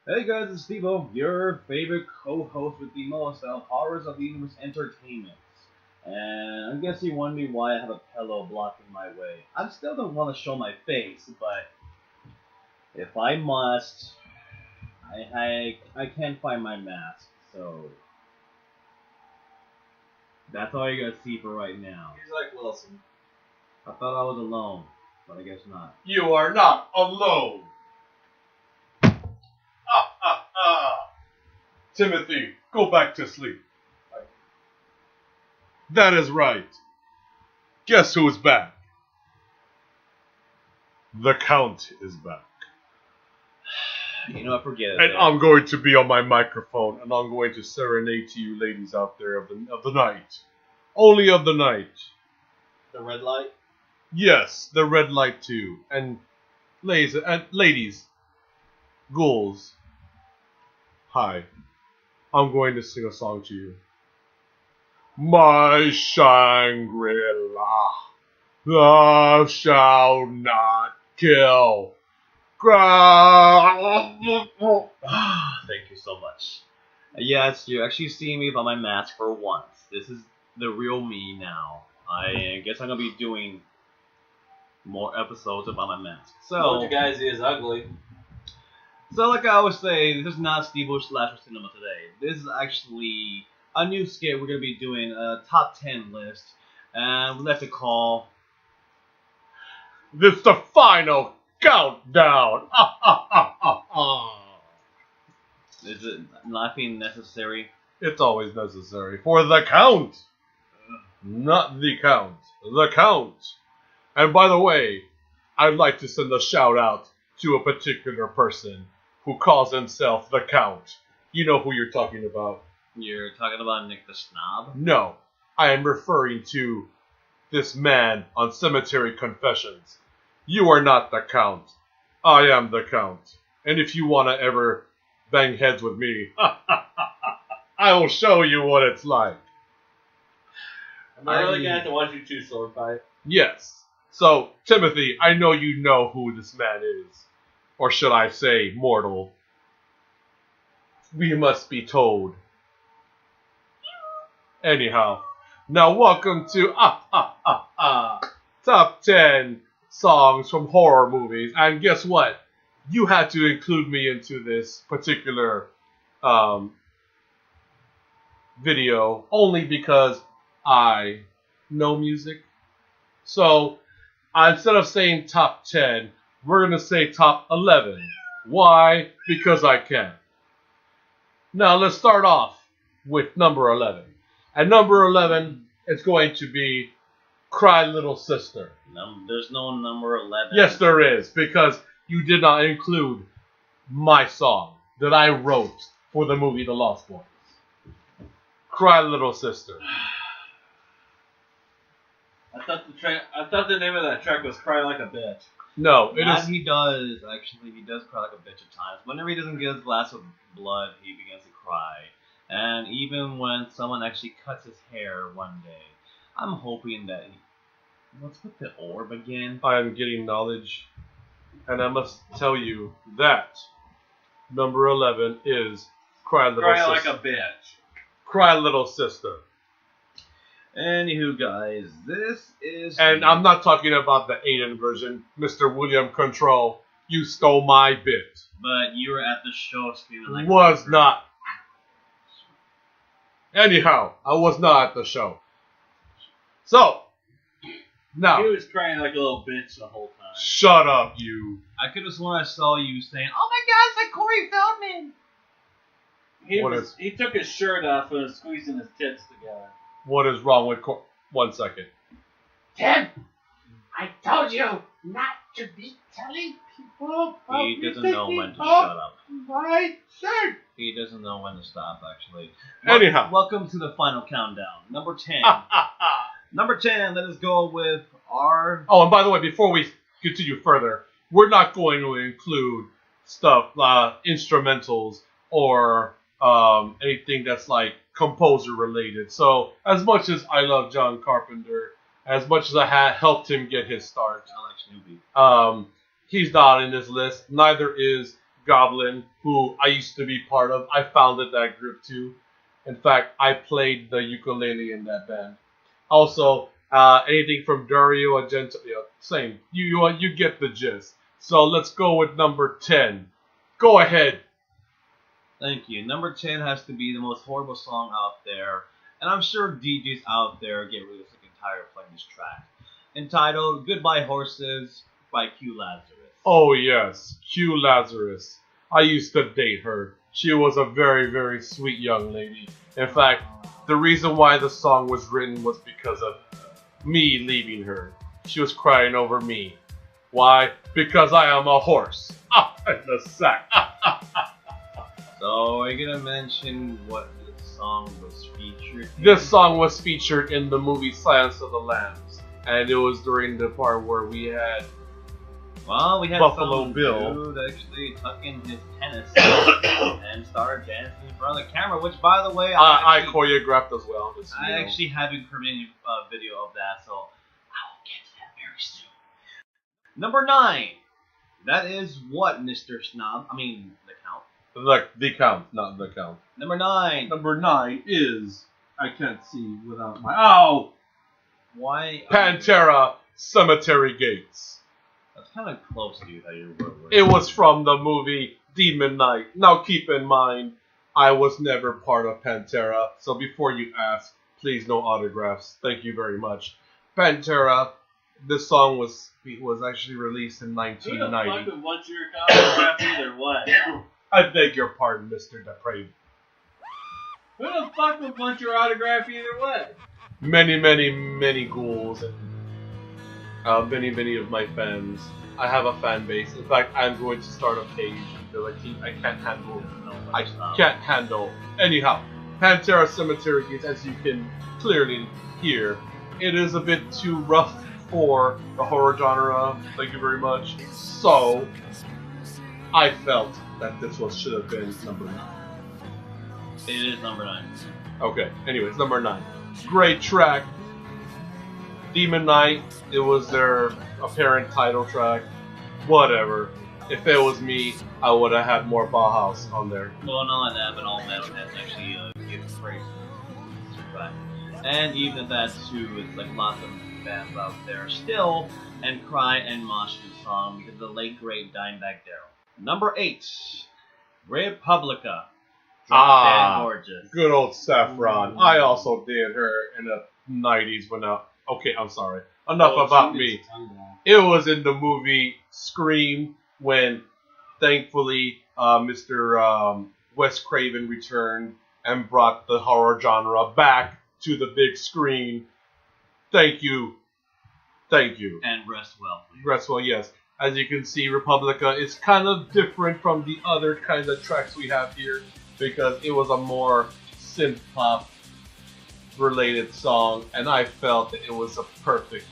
Hey guys, it's Stevo, your favorite co-host with the most horrors of the universe entertainment. And I guess you're wondering why I have a pillow blocking my way. I still don't want to show my face, but if I must, I can't find my mask, so that's all you gotta see for right now. He's like Wilson. I thought I was alone, but I guess not. You are not alone. Timothy, go back to sleep. That is right. Guess who's back? The Count is back. You know, I forget it. And I'm going to be on my microphone, and I'm going to serenade to you ladies out there of the night. Only of the night. The red light? Yes, the red light too. And ladies, ghouls, hi. I'm going to sing a song to you. My Shangri-La, thou shalt not kill. Thank you so much. Yes, you actually see me without my mask for once. This is the real me now. I guess I'm gonna be doing more episodes without my mask. Told you guys he is ugly. So like I always say, this is not Stevo Slasher Cinema today. This is actually a new skit. We're gonna be doing a top 10 list, and we like to call This the final countdown. Is it nothing necessary? It's always necessary for the count. Not the count. The count. And by the way, I'd like to send a shout out to a particular person who calls himself the Count. You know who you're talking about. You're talking about Nick the Snob? No, I am referring to this man on Cemetery Confessions. You are not the Count. I am the Count. And if you want to ever bang heads with me, I will show you what it's like. Am I really gonna have to watch you two sword fight? Yes. So, Timothy, I know you know who this man is. Or should I say, mortal. We must be told. Anyhow, now welcome to Top 10 Songs from Horror Movies. And guess what? You had to include me into this particular video only because I know music. So, instead of saying top 10, we're going to say top 11. Why? Because I can. Now, let's start off with number 11. And number 11 is going to be Cry Little Sister. There's no number 11. Yes, there is, because you did not include my song that I wrote for the movie The Lost Boys. Cry Little Sister. I thought the name of that track was "Cry Like a Bitch." No, it That is. he does, actually. He does cry like a bitch at times. Whenever he doesn't get his glass of blood, he begins to cry. And even when someone actually cuts his hair one day, I'm hoping that he... What's with the orb again? I am getting knowledge, and I must tell you that number 11 is Cry Little Cry Sister. like a bitch. Cry Little Sister. Anywho, guys, this is... And I'm not talking about the Aiden version. Mr. William Control, you stole my bit. But you were at the show screaming like... Was not. Anyhow, I was not at the show. So, now, He was crying like a little bitch the whole time. shut up, you. I could have sworn I saw you saying, "Oh my God, it's like Corey Feldman." He took his shirt off and was squeezing his tits together. What is wrong with... 1 second. Tim, I told you not to be telling people. He doesn't know when to shut up. My shirt. He doesn't know when to stop, actually. Anyhow. Welcome to the final countdown. Number 10. Number 10, let us go with our... Oh, and by the way, before we continue further, we're not going to include stuff, instrumentals, or anything that's like composer related. So, as much as I love John Carpenter, as much as I helped him get his start, Alex Newby. he's not in this list. Neither is Goblin, who I used to be part of. I founded that group too. In fact, I played the ukulele in that band. Also, anything from Dario Argento, same. You get the gist. So let's go with number 10. Go ahead. Thank you. Number 10 has to be the most horrible song out there, and I'm sure DJs out there get really sick and tired of playing this track. Entitled "Goodbye Horses" by Q Lazarus. Oh yes, Q Lazarus. I used to date her. She was a very, very sweet young lady. In fact, the reason why the song was written was because of me leaving her. She was crying over me. Why? Because I am a horse. In the sack. So, are you gonna mention what this song was featured in? This song was featured in the movie Silence of the Lambs. And it was during the part where we had Buffalo some Bill dude actually tuck in his tennis and started dancing in front of the camera, which, by the way, I choreographed as well. I actually have incriminating video of that, so I will get to that very soon. Number 9. That is what, Mr. Snob? I mean, the Count. The Count, not the Count. Number 9. Number 9 is I can't see without my Why? Pantera, Cemetery Gates. That's kind of close to how you were. It was from the movie Demon Knight. Now keep in mind, I was never part of Pantera, so before you ask, please no autographs. Thank you very much. Pantera, this song was actually released in Who 1990. the fuck would want your autograph either way? I beg your pardon, Mr. Depraved. Who the fuck would want your autograph either way? Many, many, many ghouls and many of my fans. I have a fan base. In fact, I'm going to start a page because I can't handle. Anyhow, Pantera Cemetery Gates, as you can clearly hear, it is a bit too rough for the horror genre. Thank you very much. So, I felt that this should have been number 9. It is number 9. Okay, anyways, number 9. Great track. Demon Knight, it was their apparent title track. Whatever. If it was me, I would have had more Bauhaus on there. Well, not only that, but all metalheads actually give praise to this track. And even if that's too, it's like lots of bands out there still and cry and mosh the song because of the late great Dimebag Darrell. Number 8, Republica. Dead Gorgeous. Good old Saffron. I also did her in the 90s when okay, I'm sorry. Enough about me. It was in the movie Scream when, thankfully, Mr. Wes Craven returned and brought the horror genre back to the big screen. Thank you. Thank you. And rest well. Rest well, yes. As you can see, Republica is kind of different from the other kind of tracks we have here because it was a more synth pop related song, and I felt that it was a perfect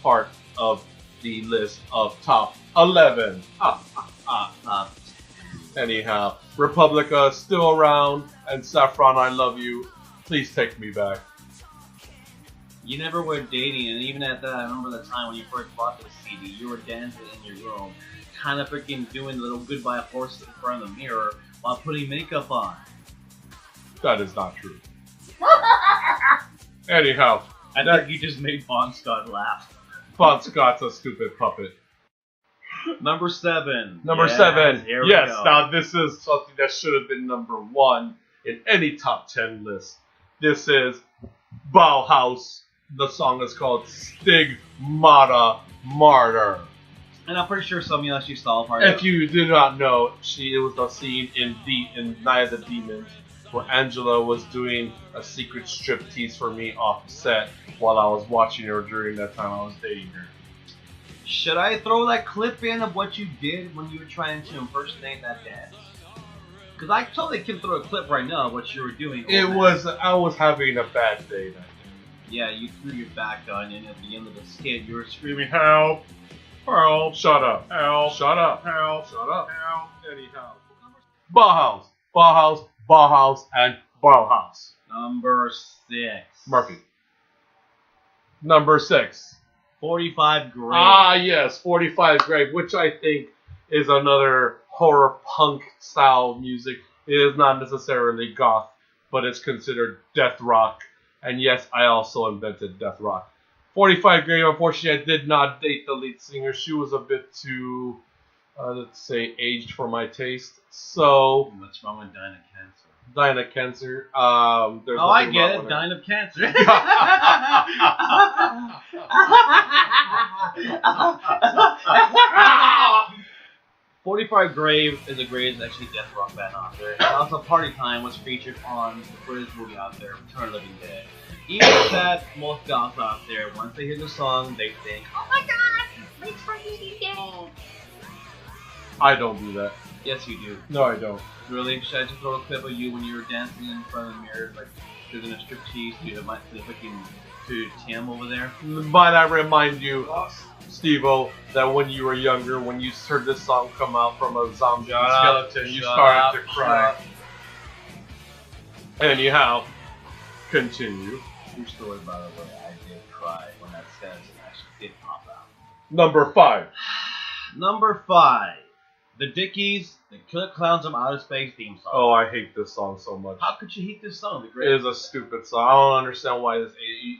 part of the list of top 11. Anyhow, Republica still around, and Saffron, I love you. Please take me back. You never were dating, and even at that, I remember the time when you first bought this CD, you were dancing in your room, kind of freaking doing little goodbye horses in front of the mirror while putting makeup on. That is not true. Anyhow, I think you just made Bon Scott laugh. Bon Scott's a stupid puppet. Number 7. Number 7. Here we Yes, go. now this is something that should have been number 1 in any top 10 list. This is Bauhaus. The song is called Stigmata Martyr. And I'm pretty sure some of you actually saw part If you did not know, it was a scene in Night of the Demons where Angela was doing a secret striptease for me off set while I was watching her during that time I was dating her. Should I throw that clip in of what you did when you were trying to impersonate that dance? Because I totally can throw a clip right now of what you were doing. I was having a bad day that day. Yeah, you threw your back on, and at the end of the skit, you were screaming, Help! Help! Shut up! Help! Shut up! Help! Shut up! Help! Anyhow. Bauhaus! Bauhaus! Bauhaus! And Bauhaus. Number 6. Murphy. Number 6. 45 Grave. Ah, yes, 45 Grave, which I think is another horror punk style music. It is not necessarily goth, but it's considered death rock. And yes, I also invented death rock. 45 Grave, unfortunately, I did not date the lead singer. She was a bit too, let's say, aged for my taste. So, What's wrong with dying of cancer? dying of cancer. There's Oh, I nothing get wrong it. with her. Dying of cancer. 45 Grave is the greatest actually death rock band out there. And also Party Time was featured on the British movie out there, Return of the Living Dead. Even if that most goths out there, once they hear the song, they think, oh my god, it's for Living Dead. I don't do that. Yes, you do. No, I don't. Really? Should I just throw a clip of you when you were dancing in front of the mirror, like doing a striptease to Tim over there? Might I remind you, Stevo, that when you were younger, when you heard this song come out from a zombie skeleton, you started to cry. Anyhow, continue. True story, by the way. I did cry when that skeleton actually did pop out. Number 5. Number 5. The Dickies, the Killer Clowns from Outer Space theme song. Oh, I hate this song so much. How could you hate this song? The It great. is a stupid song. I don't understand why this.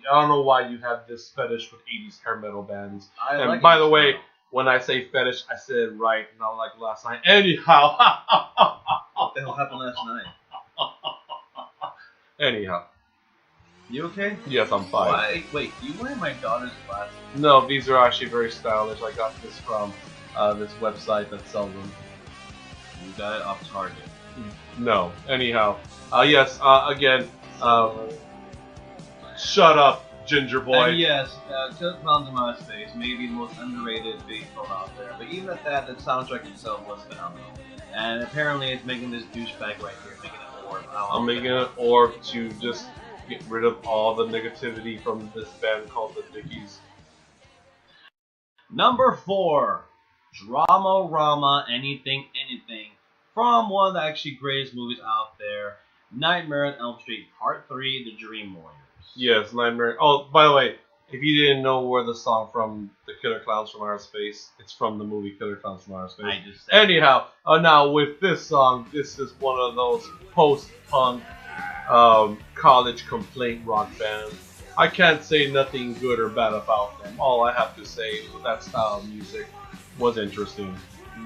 I don't know why you have this fetish with 80s hair metal bands. I And like by it, the way, so. when I say fetish, I said it right, not like last night. Anyhow. What the hell happened last night? Anyhow. You okay? Yes, I'm fine. Why? Wait, you wearing my daughter's glasses? No, these are actually very stylish. I got this from this website that sells them. You got it off Target. No. Anyhow. Yes, again, shut up, Ginger Boy. And yes, Killer Clowns from Outer Space may be the most underrated bass film out there, but even at that, the soundtrack itself was phenomenal. And apparently it's making this douchebag right here, making it orb. I'm making an orb to just get rid of all the negativity from this band called the Dickies. Number 4, Dramarama, Anything, from one of the actually greatest movies out there, Nightmare on Elm Street Part 3, The Dream Warriors. Yes, Nightmare. Oh, by the way, if you didn't know where the song from the Killer Clowns from Outer Space, it's from the movie Killer Clowns from Outer Space. I just said Anyhow, now with this song, this is one of those post-punk college complaint rock bands. I can't say nothing good or bad about them. All I have to say is that style of music was interesting.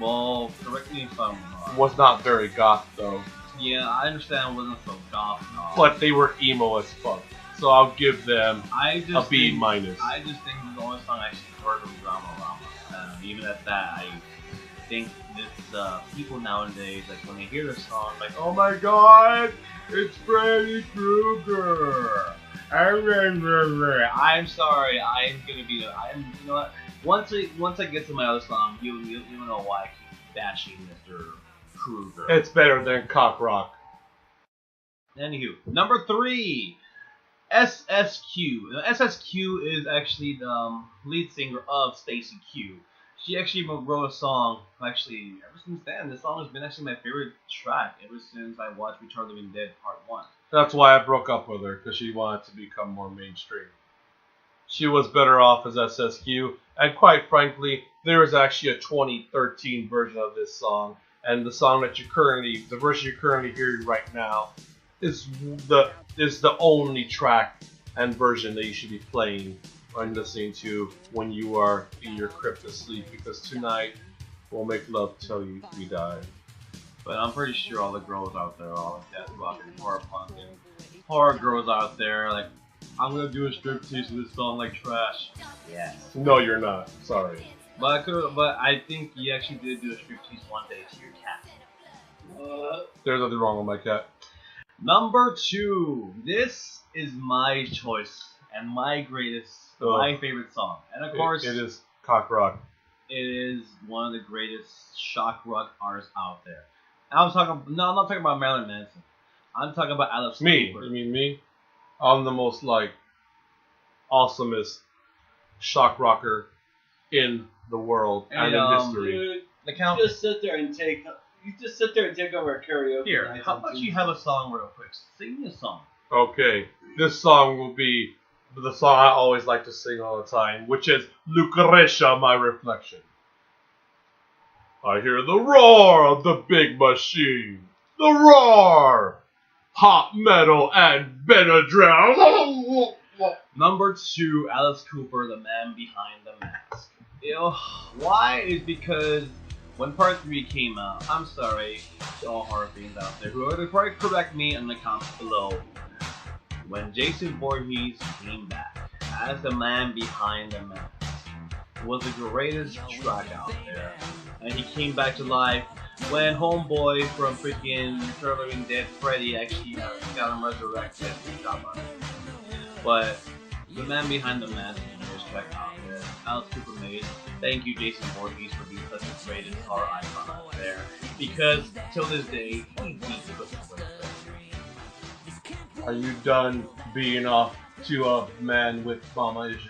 Well, correct me if I'm wrong. Was not very goth though. Yeah, I understand it wasn't so goth and all. But they were emo as fuck. So I'll give them I a just B think, minus. I just think the only song I actually heard was Dramarama. Even at that, I think this people nowadays, like when they hear this song, like, oh my god, it's Freddy Krueger. I'm sorry, I'm gonna be. You know what? Once I get to my other song, you know why I keep bashing Mr. Krueger. It's better than cock rock. Anywho, number 3, SSQ. Now, SSQ is actually the lead singer of Stacy Q. She actually wrote a song. Actually, ever since then, this song has been actually my favorite track ever since I watched Return of the Living Dead Part 1. That's why I broke up with her, because she wanted to become more mainstream. She was better off as SSQ, and quite frankly, there is actually a 2013 version of this song, and the version you're currently hearing right now, is the only track and version that you should be playing and listening to when you are in your crypt asleep, because tonight we'll make love till we die. But I'm pretty sure all the girls out there, all the death rock and horror punk and horror girls out there, like, I'm gonna do a striptease to this song like trash. Yes. No, you're not. Sorry. But I think you actually did do a striptease one day to your cat. There's nothing wrong with my cat. Number 2. This is my choice and my favorite song. And of course, it is cock rock. it is one of the greatest shock rock artists out there. I'm not talking about Marilyn Manson. I'm talking about Alice Me? Cooper. You mean me? I'm the most awesomest shock rocker in the world and in history. Dude, The count. you just sit there and take over a karaoke. Here, night how on about you Tuesday. have a song real quick? Sing me a song. Okay, this song will be the song I always like to sing all the time, which is Lucretia, My Reflection. I hear the roar of the big machine. The roar! Hot metal and Benadryl. Number 2, Alice Cooper, the man behind the mask. Why is because when part 3 came out, I'm sorry to all horror fans out there who would probably correct me in the comments below. When Jason Voorhees came back as the man behind the mask, it was the greatest track out there. And he came back to life when homeboy from freaking Living Dead Freddy actually got him resurrected and got on it. But the man behind the mask is the greatest track out there. Alice Cooper made. Thank you, Jason Voorhees, for being such a greatest horror icon out there. Because till this day, he beats the Freddy. Are you done being off to a man with mama issues?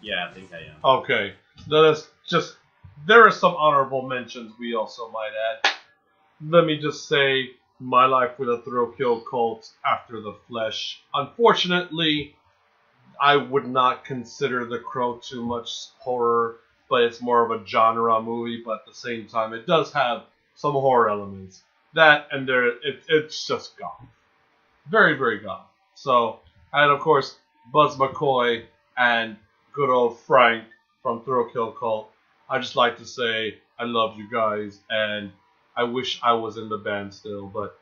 Yeah, I think I am. Okay, let's just. There are some honorable mentions we also might add. Let me just say, My Life with a Thrill Kill Cult, After the Flesh. Unfortunately, I would not consider The Crow too much horror, but it's more of a genre movie. But at the same time, it does have some horror elements. That and it's just goth. Very, very goth. So, and of course, Buzz McCoy and good old Frank from Thrill Kill Cult. I just like to say I love you guys, and I wish I was in the band still, but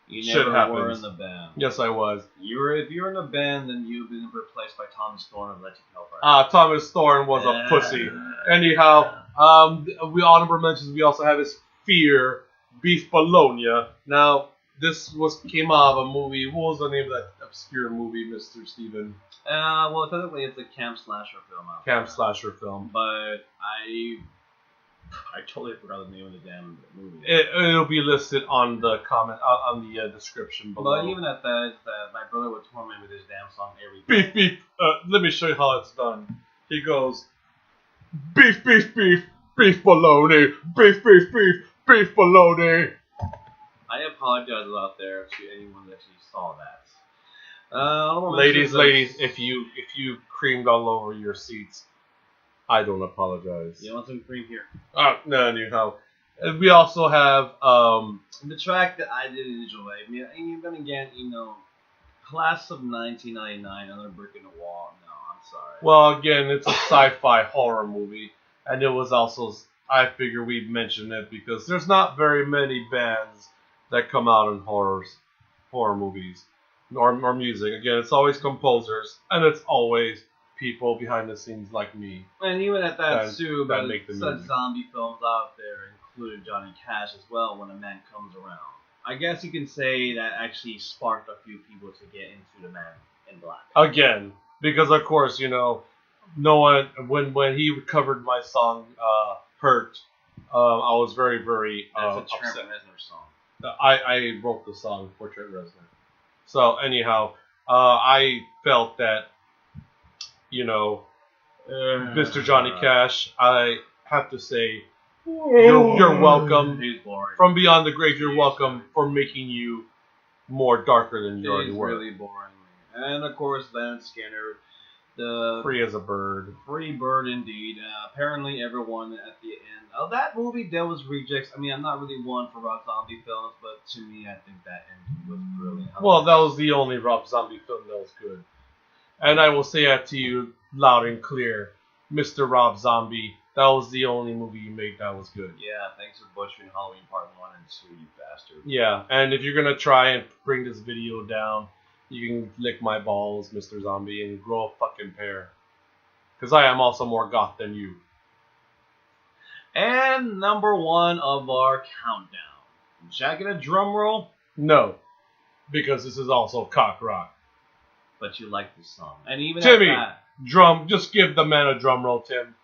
you shit never happens. were in the band. Yes, I was. If you were in a band, then you've been replaced by Thomas Thorne of Legend Hellfire. Thomas Thorne was a pussy. Anyhow, we honorable mentions. We also have his Fear, Beef Bologna. Now, this came out of a movie. What was the name of that obscure movie, Mr. Steven? Well, technically it's a camp slasher film. Camp slasher film. But I totally forgot the name of the damn movie. It'll be listed on the comment on the description below. But even at that, my brother would torment with his damn song every Beef, beef. Let me show you how it's done. He goes, beef, beef, beef, beef bologna, beef, beef, beef, beef bologna. I apologize out there to anyone that actually saw that. Ladies, if you creamed all over your seats, I don't apologize. You want some cream here? No, anyhow. We also have the track that I did enjoy. I mean, and then again, class of 1999, Another Brick in the Wall. No, I'm sorry. Well, again, it's a sci-fi horror movie, and it was also. I figure we'd mention it because there's not very many bands that come out in horror movies. Or music. Again, it's always composers, and it's always people behind the scenes like me. And even at that too, that but make the such movie. zombie films out there included Johnny Cash as well, When a Man Comes Around. I guess you can say that actually sparked a few people to get into The Man in Black. Again, because of course, no one, when he covered my song, Hurt, I was very, very That's a Trent upset. Reznor song. I wrote the song for Trent Reznor. So anyhow, I felt that, Mr. Johnny Cash, I have to say, you're welcome. He's boring. From beyond the grave, you're welcome for making you more darker than you already He's were. really boring. And of course, Leonard Skinner, the Free as a bird. free bird indeed. Apparently, everyone at the end of that movie, Devil's Rejects. I mean, I'm not really one for Rob Zombie films, but to me, I think that ending was brilliant. Well, that was the only Rob Zombie film that was good. And I will say that to you loud and clear, Mr. Rob Zombie, that was the only movie you made that was good. Yeah, thanks for butchering Halloween Part 1 and 2, you bastard. Yeah, and if you're going to try and bring this video down, you can lick my balls, Mr. Zombie, and grow a fucking pair. Because I am also more goth than you. And number 1 of our countdown. Jack in a drum roll, No, because this is also cock rock. but you like the song. And even Timmy, at drum, just give the man a drum roll, Tim.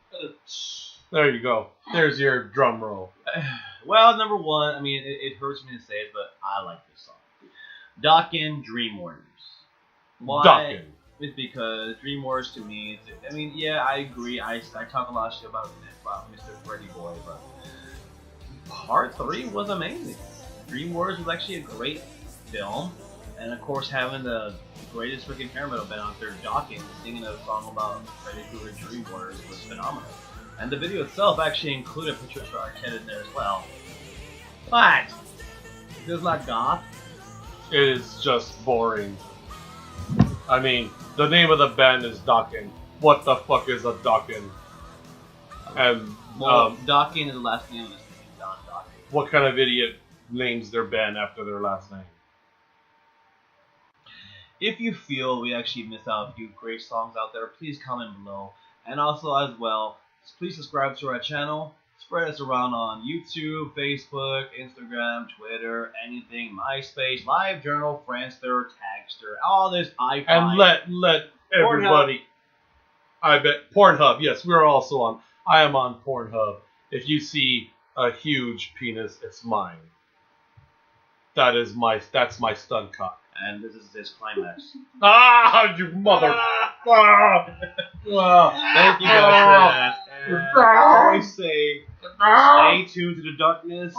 There you go. There's your drum roll. that, well, number 1, I mean, it hurts me to say it, but I like this song. Dokken, Dream Warriors. Why? Dokken. It's because Dream Warriors to me, I mean, yeah, I agree. I talk a lot of shit about Mr. Freddy Boy, but Part 3 was amazing. Dream Warriors was actually a great film, and of course, having the greatest freaking hair metal band out there, Dokken, singing a song about Freddy Krueger Dream Warriors was phenomenal. And the video itself actually included pictures for our kid in there as well. But this is not goth. It is just boring. I mean, the name of the band is Dokken. What the fuck is a Dokken? And Dokken is the last name of this thing, Don Dokken. what kind of idiot names their band after their last name? If you feel we actually missed out a few great songs out there, please comment below. And also as well, please subscribe to our channel. Spread us around on YouTube, Facebook, Instagram, Twitter, anything, MySpace, LiveJournal, Friendster, Tagster, all this iPod. And let everybody. I bet Pornhub. Yes, we're also on. I am on Pornhub. If you see a huge penis, it's mine. That's my stun cock. And this is his climax. Ah, you mother. Thank you guys for that. And I always say, stay tuned to the darkness,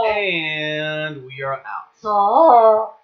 and we are out.